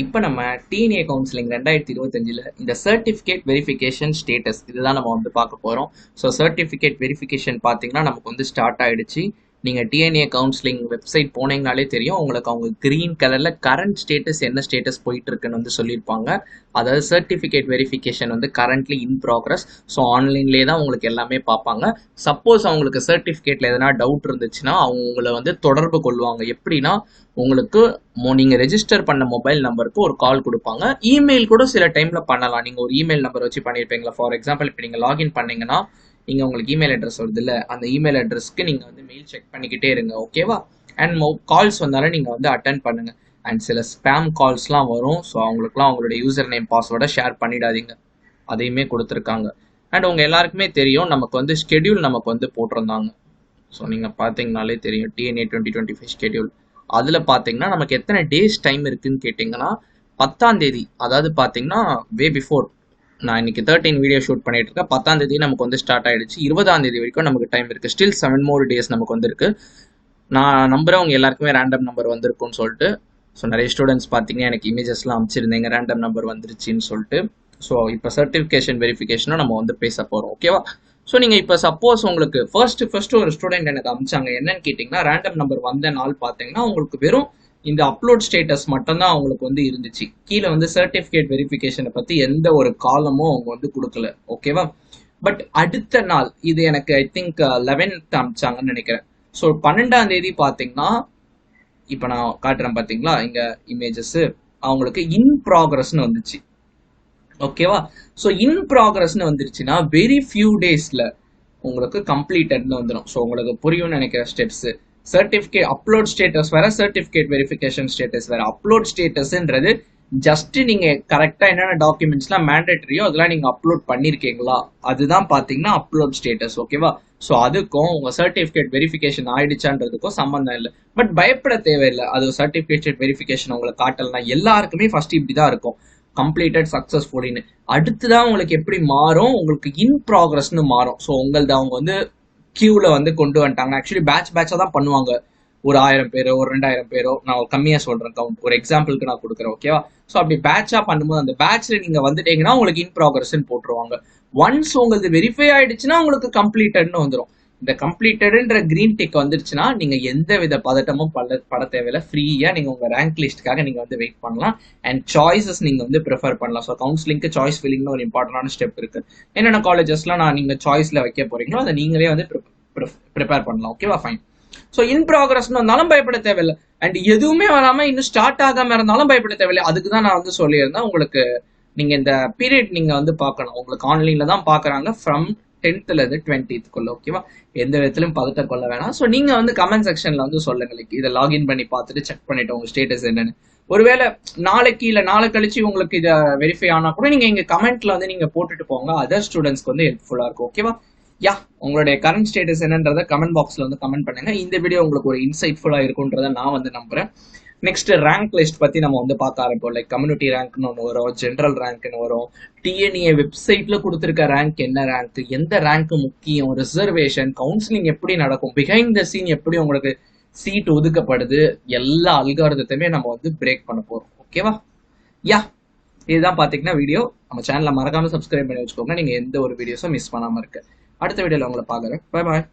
இப்போ நம்ம DNA counselling 2025 இந்த சர்டிஃபிகேட் வெரிஃபிகேஷன் ஸ்டேட்டஸ் இதுதான் நம்ம வந்து பார்க்க போகிறோம். ஸோ சர்டிஃபிகேட் வெரிஃபிகேஷன் பார்த்தீங்கன்னா நமக்கு வந்து ஸ்டார்ட் ஆயிடுச்சு. நீங்கள் டிஎன்ஏ கவுன்சிலிங் வெப்சைட் போனீங்கனாலே தெரியும் உங்களுக்கு. அவங்க க்ரீன் கலரில் கரண்ட் ஸ்டேட்டஸ் என்ன ஸ்டேட்டஸ் போயிட்டு இருக்குன்னு வந்து சொல்லியிருப்பாங்க. அதாவது சர்டிஃபிகேட் வெரிஃபிகேஷன் வந்து கரண்ட்லி இன் ப்ராக்ரஸ். ஸோ ஆன்லைன்லேயே தான் உங்களுக்கு எல்லாமே பார்ப்பாங்க. சப்போஸ் அவங்களுக்கு சர்டிஃபிகேட்டில் எதனா டவுட் இருந்துச்சுன்னா அவங்க உங்களை வந்து தொடர்பு கொள்வாங்க. எப்படின்னா உங்களுக்கு நீங்கள் ரெஜிஸ்டர் பண்ண மொபைல் நம்பருக்கு ஒரு கால் கொடுப்பாங்க. இமெயில் கூட சில டைமில் பண்ணலாம். நீங்கள் ஒரு இமெயில் நம்பர் வச்சு பண்ணியிருப்பீங்களா. ஃபார் எக்ஸாம்பிள் இப்போ நீங்கள் லாகின் பண்ணீங்கன்னா நீங்கள் உங்களுக்கு இமெயில் அட்ரஸ் வருது இல்லை, அந்த இமெயில் அட்ரஸ்க்கு நீங்கள் வந்து மெயில் செக் பண்ணிக்கிட்டே இருங்க. ஓகேவா. அண்ட் கால்ஸ் வந்தாலும் நீங்கள் வந்து அட்டன் பண்ணுங்கள். அண்ட் சில ஸ்பேம் கால்ஸ்லாம் வரும். ஸோ அவங்களுக்குலாம் அவங்களுடைய யூசர் நேம் பாஸ்வேர்டை ஷேர் பண்ணிடாதீங்க. அதையுமே கொடுத்துருக்காங்க. அண்ட் உங்கள் எல்லாருக்குமே தெரியும் நமக்கு வந்து ஸ்கெடியூல் நமக்கு வந்து போட்டிருந்தாங்க. ஸோ நீங்கள் பார்த்தீங்கனாலே தெரியும் டிஎன்ஏ 2025 ஸ்கெடியூல். அதில் பார்த்தீங்கன்னா நமக்கு எத்தனை டேஸ் டைம் இருக்குன்னு கேட்டிங்கன்னா 10ஆம் தேதி, அதாவது பார்த்தீங்கன்னா வே பிஃபோர், நான் இன்னைக்கு 13 வீடியோ ஷூட் பண்ணிட்டு இருக்கேன். 10ஆம் தேதி நமக்கு வந்து ஸ்டார்ட் ஆயிடுச்சு. 20ஆம் தேதி வரைக்கும் நமக்கு டைம் இருக்கு. ஸ்டில் 7 more days நமக்கு வந்து இருக்கு. நான் நம்புறேன் உங்க எல்லாருக்குமே ரேண்டம் நம்பர் வந்திருக்கும்னு சொல்லிட்டு. ஸோ நிறைய ஸ்டூடெண்ட்ஸ் பார்த்தீங்கன்னா எனக்கு இமேஜஸ்லாம் அமைச்சிருந்தீங்க ரேண்டம் நம்பர் வந்துருச்சுன்னு சொல்லிட்டு. ஸோ இப்போ சர்டிஃபிகேஷன் வெரிஃபிகேஷனும் நம்ம வந்து பேச போகிறோம். ஓகேவா. ஸோ நீங்கள் இப்போ சப்போஸ் உங்களுக்கு ஃபர்ஸ்ட் ஒரு ஸ்டூடெண்ட் எனக்கு அமிச்சாங்க. என்னன்னு கேட்டிங்கன்னா ரேண்டம் நம்பர் வந்த நாள் பார்த்தீங்கன்னா உங்களுக்கு வெறும் இந்த அப்லோட் ஸ்டேட்டஸ் மட்டும்தான் அவங்களுக்கு வந்து இருந்துச்சு. கீழே வந்து சர்டிஃபிகேட் வெரிஃபிகேஷனை பற்றி எந்த ஒரு காலமும் அவங்க வந்து கொடுக்கல. ஓகேவா. பட் அடுத்த நாள் இது எனக்கு ஐ திங்க் 11th அமிச்சாங்கன்னு நினைக்கிறேன். ஸோ 12ஆம் தேதி பார்த்தீங்கன்னா இப்போ நான் காட்டுறேன் பார்த்தீங்களா இங்க இமேஜஸ், அவங்களுக்கு இன் ப்ராக்ரஸ்னு வந்துச்சு. ஓகேவா. ஸோ இன் ப்ராக்ரஸ்னு வந்துருச்சுன்னா வெரி ஃபியூ டேஸ்ல உங்களுக்கு கம்ப்ளீட்டட்னு வந்துடும். ஸோ உங்களுக்கு புரியும்னு நினைக்கிற ஸ்டெப்ஸ். சர்டிஃபிகேட் அப்லோட் ஸ்டேட்டஸ் வேற, சர்டிஃபிகேட் வெரிஃபிகேஷன் ஸ்டேட்டஸ் வேற. அப்லோட் ஸ்டேட்டஸ்ன்றது ஜஸ்ட் நீங்க கரெக்டா என்னென்ன டாக்குமெண்ட்ஸ்லாம் மேண்டேட்டரியோ அதெல்லாம் நீங்க அப்லோட் பண்ணிருக்கீங்களா, அதுதான் பாத்தீங்கன்னா அப்லோட் ஸ்டேட்டஸ். ஓகேவா. ஸோ அதுக்கும் உங்க சர்டிஃபிகேட் வெரிஃபிகேஷன் ஆயிடுச்சான்றதுக்கும் சம்பந்தம் இல்லை. பட் பயப்பட தேவையில்லை. அது சர்டிஃபிகேட் வெரிஃபிகேஷன் உங்களை காட்டலாம். எல்லாருக்குமே ஃபர்ஸ்ட் இப்படிதான் இருக்கும், கம்ப்ளீட்டட் சக்சஸ்ஃபுல்லின்னு. அடுத்துதான் உங்களுக்கு எப்படி மாறும், உங்களுக்கு இன் ப்ராக்ரஸ்னு மாறும். ஸோ உங்களது அவங்க வந்து கியூல வந்து கொண்டு வந்துட்டாங்க. ஆக்சுவலி பேட்சா தான் பண்ணுவாங்க. ஒரு 1000 பேரோ ஒரு 2000 பேரோ, நான் கம்மியா சொல்றேன் கவுண்ட், ஒரு எக்ஸாம்பிளுக்கு நான் கொடுக்குறேன். ஓகேவா. ஸோ அப்படி பேட்சா பண்ணும்போது அந்த பேட்ச்ல நீங்க வந்துட்டீங்கன்னா உங்களுக்கு இன் ப்ராக்ரஸ் போட்டுருவாங்க. ஒன்ஸ் உங்களுக்கு வெரிஃபை ஆயிடுச்சுன்னா உங்களுக்கு கம்ப்ளீட்டட்னு வந்துடும். இந்த கம்ப்ளீட்டட்ன்ற கிரீன் டிக் வந்துருச்சுன்னா நீங்க எந்த வித பதட்டமும் பட தேவையில்லை. ஃப்ரீயா நீங்க உங்க ரேங்க் லிஸ்ட்டுக்காக நீங்க வந்து வெயிட் பண்ணலாம். அண்ட் சாய்ஸஸ் நீங்க வந்து ப்ரிஃபர் பண்ணலாம். ஸோ கவுன்சிலிங்க்கு சாய்ஸ் ஃபில்லிங்னு ஒரு இம்பார்ட்டன்டான ஸ்டெப் இருக்கு. என்னென்ன காலேஜஸ்லாம் நான் நீங்க சாய்ஸ்ல வைக்க போறீங்களோ அதை நீங்களே வந்து ப்ரிப்பேர் பண்ணலாம். ஓகேவா. ஃபைன். ஸோ இன் ப்ராக்ரஸ்னு வந்தாலும் பயப்பட தேவையில்லை. அண்ட் எதுவுமே வராம இன்னும் ஸ்டார்ட் ஆகாம இருந்தாலும் பயப்பட தேவையில்லை. அதுக்கு தான் நான் வந்து சொல்லியிருந்தேன் உங்களுக்கு. நீங்க இந்த பீரியட் நீங்க வந்து பார்க்கணும். உங்களுக்கு ஆன்லைன்ல தான் பாக்குறாங்க ஃப்ரம் 10th இருந்து 20th. ஓகேவா. எந்த விதத்திலும் பதட்ட கொள்ள வேணாம். ஸோ நீங்க வந்து கமெண்ட் செக்ஷன்ல வந்து சொல்லுங்க, இதை லாகின் பண்ணி பார்த்துட்டு செக் பண்ணிட்டு உங்க ஸ்டேட்டஸ் என்னன்னு. ஒருவேளை நாளைக்கு இல்ல நாளை கழிச்சு உங்களுக்கு இதை வெரிஃபை ஆனா கூட நீங்க இங்க கமெண்ட்ல வந்து நீங்க போட்டுட்டு போங்க. அதர் ஸ்டூடெண்ட்ஸ்க்கு வந்து ஹெல்ப்ஃபுல்லா இருக்கும். ஓகேவா. யா, உங்களுடைய கரண்ட் ஸ்டேட்டஸ் என்னன்றத கமெண்ட் பாக்ஸ்ல வந்து கமெண்ட் பண்ணுங்க. இந்த வீடியோ உங்களுக்கு ஒரு இன்சைட்ஃபுல்லா இருக்கும்ன்றத நான் வந்து நம்புறேன். நெக்ஸ்ட் ரேங்க் லிஸ்ட் பத்தி நம்ம வந்து பார்க்க ஆரம்பிப்போம். லைக் கம்யூனிட்டி ரேங்க்னு ஒன்று வரும், ஜென்ரல் ரேங்க்னு வரும், டிஎன்ஏ வெப்சைட்ல கொடுத்துருக்க ரேங்க் என்ன ரேங்க், எந்த ரேங்க் முக்கியம், ரிசர்வேஷன், கவுன்சிலிங் எப்படி நடக்கும், பிஹைண்ட் த சீன் எப்படி உங்களுக்கு சீட் ஒதுக்கப்படுது, எல்லா அல்காரிதத்தையுமே நம்ம வந்து பிரேக் பண்ண போறோம். ஓகேவா. யா, இதுதான் பாத்தீங்கன்னா வீடியோ. நம்ம சேனலை மறக்காம சப்ஸ்கிரைப் பண்ணி வச்சுக்கோங்க, நீங்க எந்த ஒரு வீடியோஸும் மிஸ் பண்ணாம இருக்கு. அடுத்த வீடியோல உங்களை பாக்குறேன். Bye bye.